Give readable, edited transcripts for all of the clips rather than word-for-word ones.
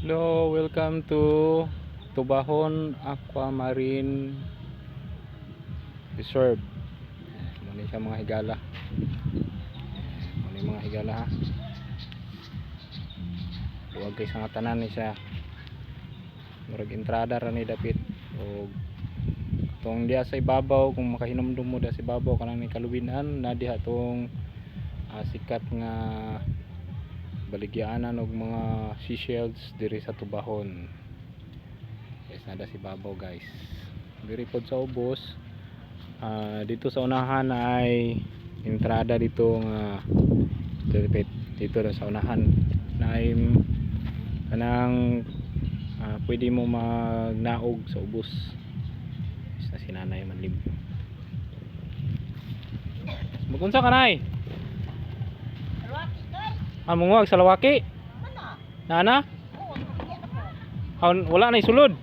Hello, welcome to Tubahon Aquamarine Reserve. Muna siya mga higala. Muna yung mga higala ha. Huwag kayo sa tanan ni siya. Murag entrada ra ni dapit. O tong diya sa ibabaw, kung makahinom-dum mo da sa ibabaw kanang ni kalubinan na diha tong sikat nga baligyaanan og mga seashells diri sa Tubahon. Guys, nada si babaw guys. Diri pod sa ubos. Dito sa unahan ay entrada dito nga dito sa unahan na ay kanang pwede mo magnaog sa ubos. Sa sinanay manlib. Magunsa ka nay? Mungwag sa lawaki. Nana? Wala na isulod.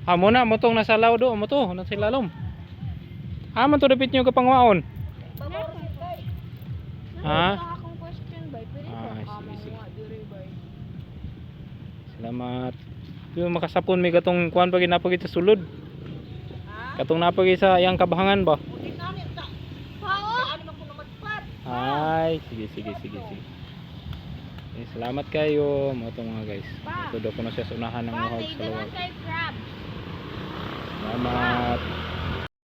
Muna motong nasa law do mo to, nasa ilalom. Man to dapit nyo kapangwaon. Ha? Akong question bay, pwede ka sige. dire bay. Salamat. Yung makasapon may katong kuan pag napagit sa sulod. Katong napagit sa iyang kabahangan ba? Ay, sige. Salamat kayo mo to mga guys. Ito do ko na siya sa unahan ng muhag sa lawag. Salamat.